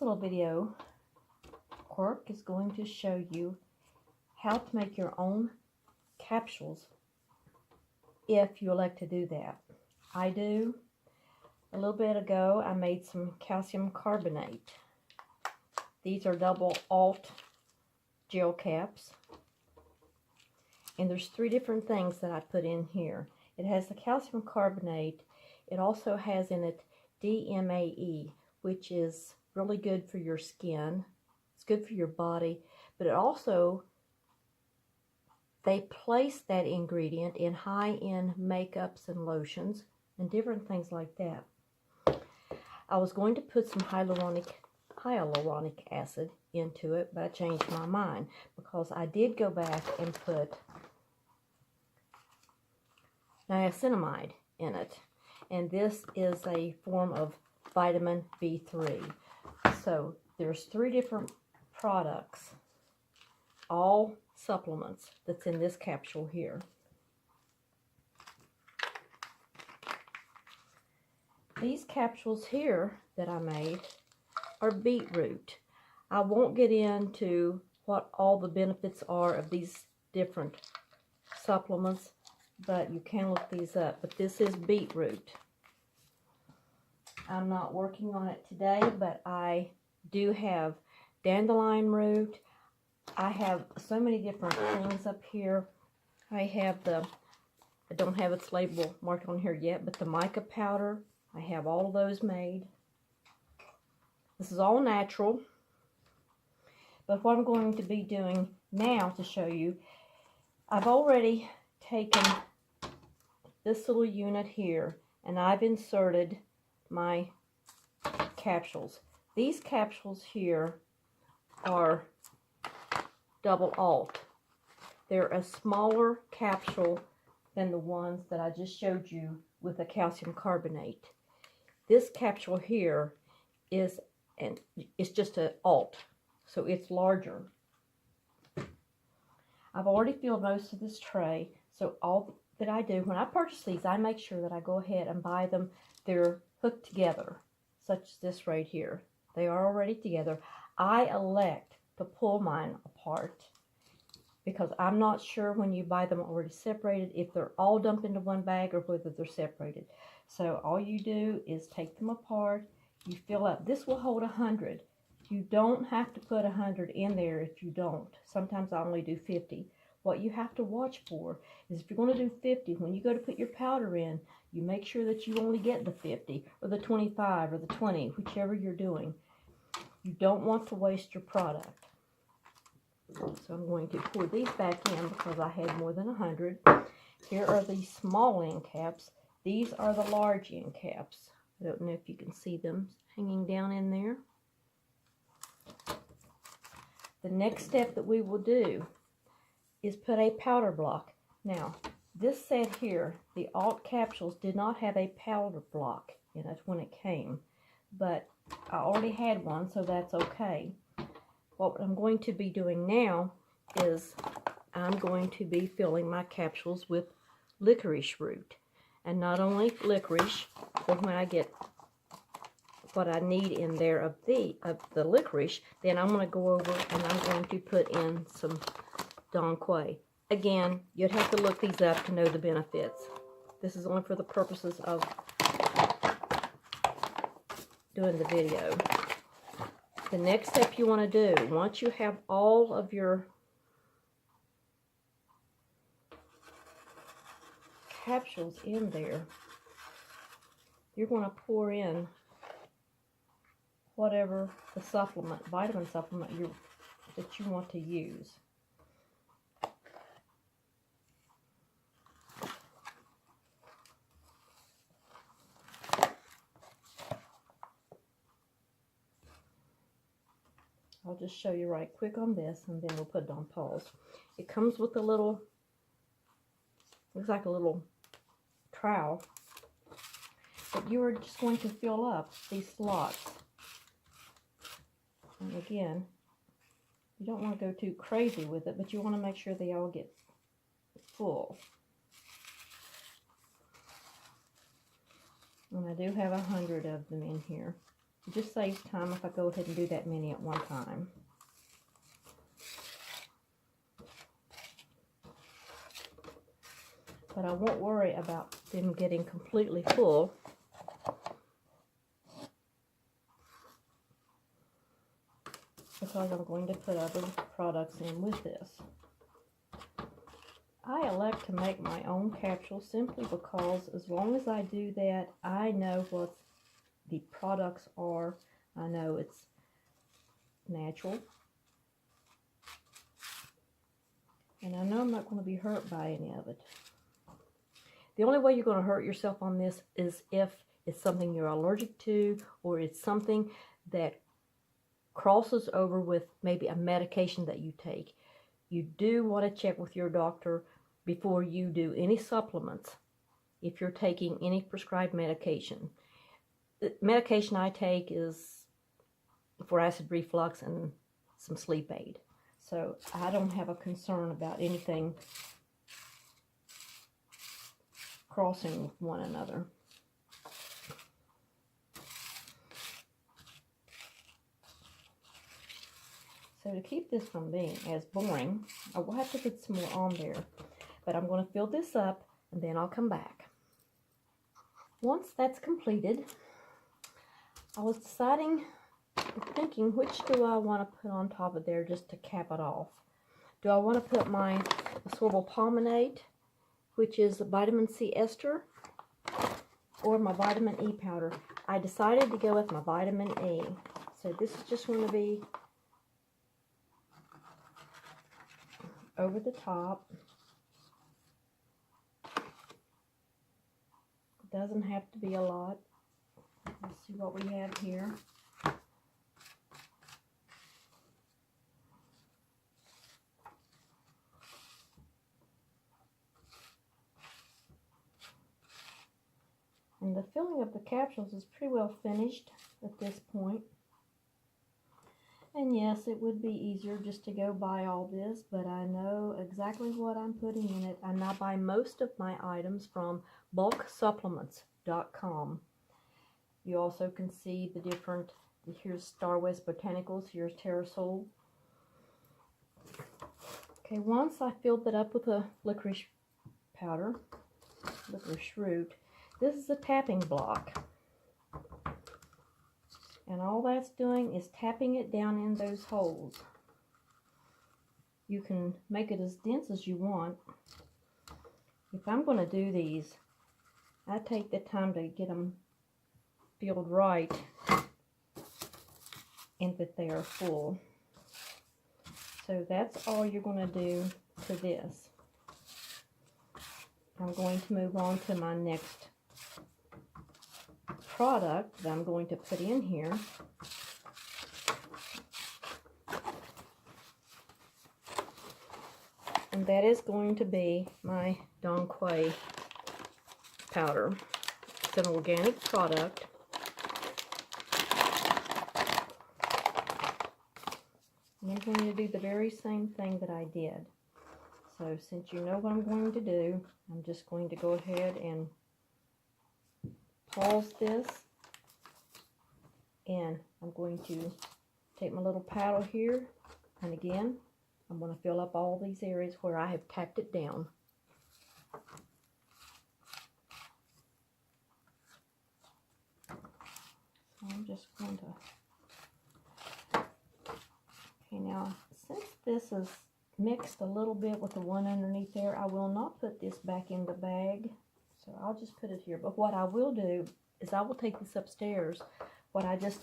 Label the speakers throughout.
Speaker 1: little video quirk is going to show you how to make your own capsules if you elect to do that. I do. A little bit ago I made some calcium carbonate. These are double alt gel caps. And there's 3 different things that I put in here. It has the calcium carbonate. It also has in it DMAE, which is really good for your skin. It's good for your body, but it also, they place that ingredient in high-end makeups and lotions and different things like that. I was going to put some hyaluronic acid into it, but I changed my mind because I did go back and put niacinamide in it, and this is a form of vitamin B3. So there's 3 different products, all supplements, that's in this capsule here. These capsules here that I made are beetroot. I won't get into what all the benefits are of these different supplements, but you can look these up. But this is beetroot. I'm not working on it today, but I do have dandelion root. I have so many different things up here. I have I don't have its label marked on here yet, but the mica powder, I have all of those made. This is all natural. But what I'm going to be doing now to show you, I've already taken this little unit here and I've inserted my capsules. These capsules here are double alt. They're a smaller capsule than the ones that I just showed you with the calcium carbonate. This capsule here is it's just an alt, so it's larger. I've already filled most of this tray, so all that I do when I purchase these, I make sure that I go ahead and buy them. They're hooked together, such as this right here. They are already together. I elect to pull mine apart because I'm not sure when you buy them already separated if they're all dumped into one bag or whether they're separated. So all you do is take them apart. You fill up. This will hold 100. You don't have to put 100 in there if you don't. Sometimes I only do 50. What you have to watch for is if you're going to do 50, when you go to put your powder in, you make sure that you only get the 50 or the 25 or the 20, whichever you're doing. You don't want to waste your product. So I'm going to pour these back in because I had more than 100. Here are the small end caps. These are the large end caps. I don't know if you can see them hanging down in there. The next step that we will do is put a powder block. Now, this set here, the alt capsules did not have a powder block in it when it came, but I already had one, so that's okay. What I'm going to be doing now is I'm going to be filling my capsules with licorice root. And not only licorice, but when I get what I need in there of the licorice, then I'm going to go over and I'm going to put in some DawG. Again, you'd have to look these up to know the benefits. This is only for the purposes of doing the video. The next step you want to do, once you have all of your capsules in there, you're going to pour in whatever the supplement, vitamin supplement that you want to use. I'll just show you right quick on this and then we'll put it on pause. It comes with a little, looks like a little trowel, but you are just going to fill up these slots. And again, you don't want to go too crazy with it, but you want to make sure they all get full. And I do have 100 of them in here. It just saves time if I go ahead and do that many at one time. But I won't worry about them getting completely full. Because I'm going to put other products in with this. I elect to make my own capsules simply because as long as I do that, I know what the products are. I know it's natural. And I know I'm not going to be hurt by any of it. The only way you're going to hurt yourself on this is if it's something you're allergic to, or it's something that crosses over with maybe a medication that you take. You do want to check with your doctor before you do any supplements if you're taking any prescribed medication. The medication I take is for acid reflux and some sleep aid. So I don't have a concern about anything crossing with one another. So to keep this from being as boring, I will have to put some more on there. But I'm going to fill this up and then I'll come back. Once that's completed, I was thinking which do I want to put on top of there just to cap it off. Do I want to put my sorbitol palmitate, which is a vitamin C ester, or my vitamin E powder? I decided to go with my vitamin E. So this is just going to be over the top. It doesn't have to be a lot. Let's see what we have here. And the filling of the capsules is pretty well finished at this point. And yes, it would be easier just to go buy all this, but I know exactly what I'm putting in it. And I buy most of my items from bulksupplements.com. You also can see the different, here's Star West Botanicals, here's Terrasol. Okay, once I filled it up with a licorice powder, licorice root, this is a tapping block. And all that's doing is tapping it down in those holes. You can make it as dense as you want. If I'm going to do these, I take the time to get them filled right and that they are full. So that's all you're going to do to this. I'm going to move on to my next product that I'm going to put in here. And that is going to be my DawG powder. It's an organic product. And I'm going to do the very same thing that I did. So since you know what I'm going to do, I'm just going to go ahead and pause this, and I'm going to take my little paddle here, and again I'm going to fill up all these areas where I have tapped it down. So I'm just going to, okay, now since this is mixed a little bit with the one underneath there, I will not put this back in the bag. So I'll just put it here. But what I will do is I will take this upstairs, what I just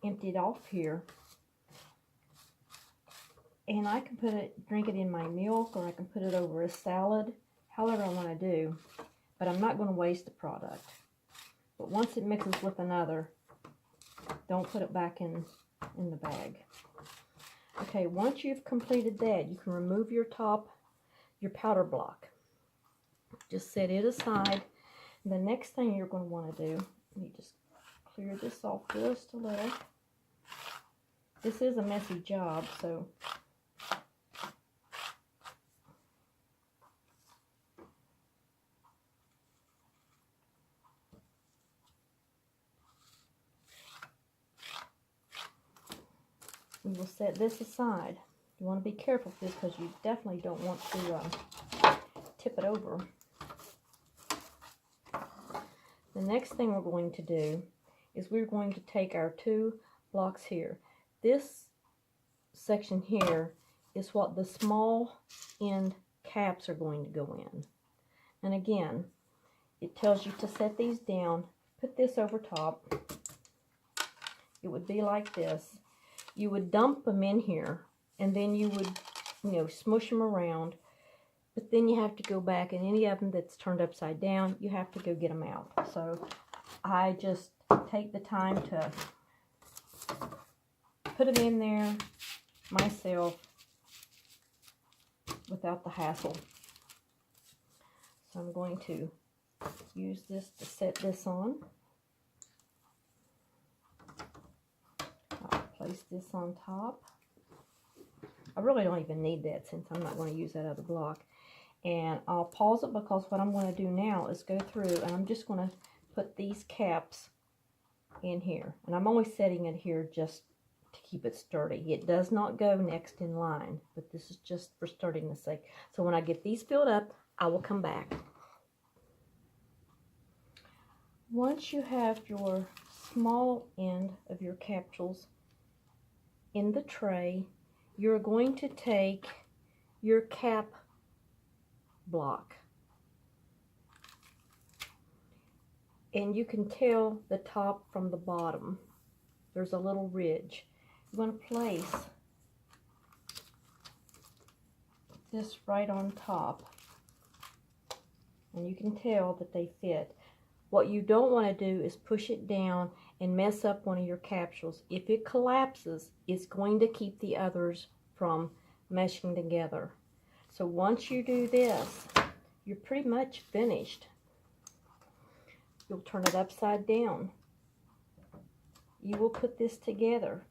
Speaker 1: emptied off here, and I can put it, drink it in my milk, or I can put it over a salad, however I want to do. But I'm not going to waste the product. But once it mixes with another, don't put it back in the bag. Okay, once you've completed that, you can remove your powder block. Just set it aside. The next thing you're going to want to do, let me just clear this off just a little. This is a messy job, so We will set this aside. You want to be careful with this because you definitely don't want to tip it over. The next thing we're going to do is we're going to take our 2 blocks here. This section here is what the small end caps are going to go in. And again, it tells you to set these down, put this over top. It would be like this. You would dump them in here, and then you would, you know, smush them around. But then you have to go back, and any of them that's turned upside down, you have to go get them out. So I just take the time to put it in there myself without the hassle. So I'm going to use this to set this on. I'll place this on top. I really don't even need that since I'm not going to use that other block. And I'll pause it because what I'm going to do now is go through and I'm just going to put these caps in here. And I'm only setting it here just to keep it sturdy. It does not go next in line, but this is just for sturdiness sake. So when I get these filled up, I will come back. Once you have your small end of your capsules in the tray, you're going to take your cap block, and you can tell the top from the bottom. There's a little ridge. You're going to place this right on top, and you can tell that they fit. What you don't want to do is push it down and mess up one of your capsules. If it collapses, it's going to keep the others from meshing together. So once you do this, you're pretty much finished. You'll turn it upside down. You will put this together.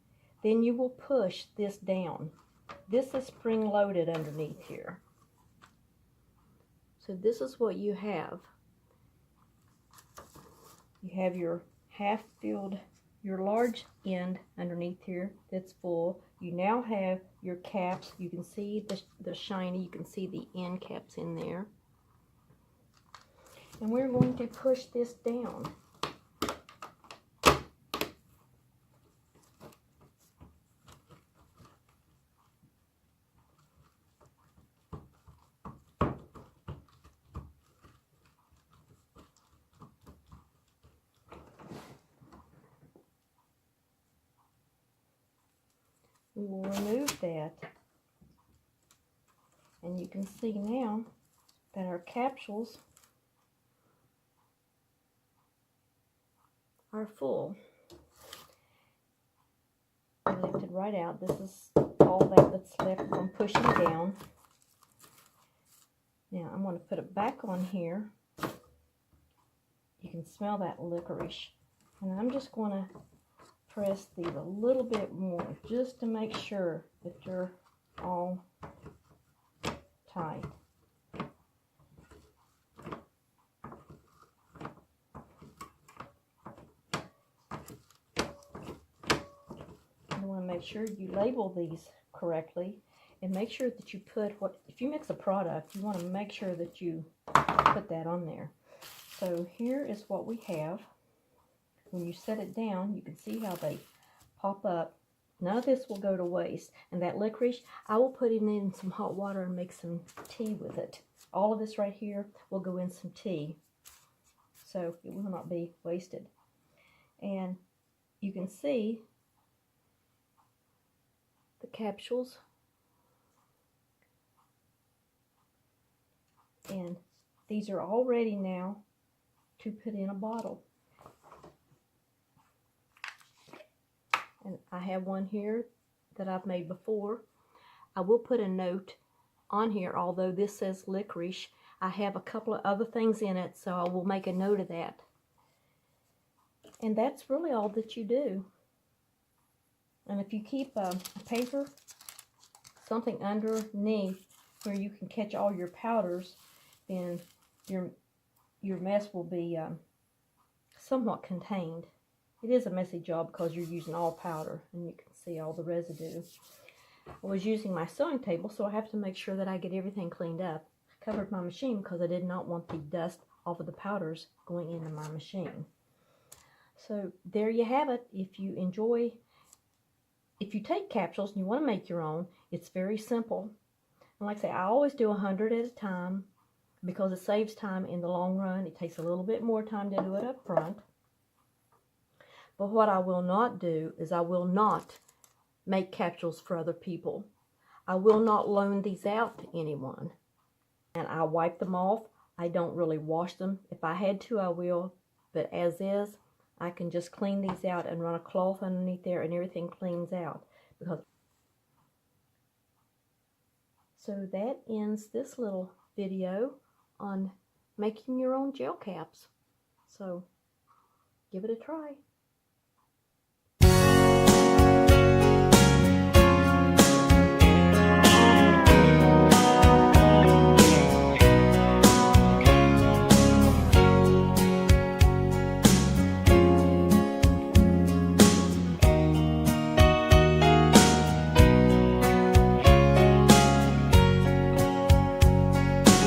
Speaker 1: Then you will push this down. This is spring-loaded underneath here. So this is what you have. You have your half-filled, your large end underneath here that's full. You now have your caps. You can see the shiny, you can see the end caps in there. And we're going to push this down. We will remove that, and you can see now that our capsules are full. I lifted right out. This is all that's left from pushing down. Now I'm going to put it back on here. You can smell that licorice, and I'm just going to press these a little bit more just to make sure that they're all tight. You want to make sure you label these correctly and make sure that you put if you mix a product, you want to make sure that you put that on there. So here is what we have. When you set it down, you can see how they pop up. None of this will go to waste. And that licorice, I will put it in some hot water and make some tea with it. All of this right here will go in some tea, so it will not be wasted. And you can see the capsules. And these are all ready now to put in a bottle. And I have one here that I've made before. I will put a note on here, although this says licorice. I have a couple of other things in it, so I will make a note of that. And that's really all that you do. And if you keep a paper, something underneath where you can catch all your powders, then your mess will be somewhat contained. It is a messy job because you're using all powder and you can see all the residue. I was using my sewing table, so I have to make sure that I get everything cleaned up. I covered my machine because I did not want the dust off of the powders going into my machine. So there you have it. If you take capsules and you want to make your own, it's very simple. And like I say, I always do 100 at a time because it saves time in the long run. It takes a little bit more time to do it up front. But what I will not do is I will not make capsules for other people. I will not loan these out to anyone. And I wipe them off. I don't really wash them. If I had to, I will. But as is, I can just clean these out and run a cloth underneath there and everything cleans out. So that ends this little video on making your own gel caps. So give it a try.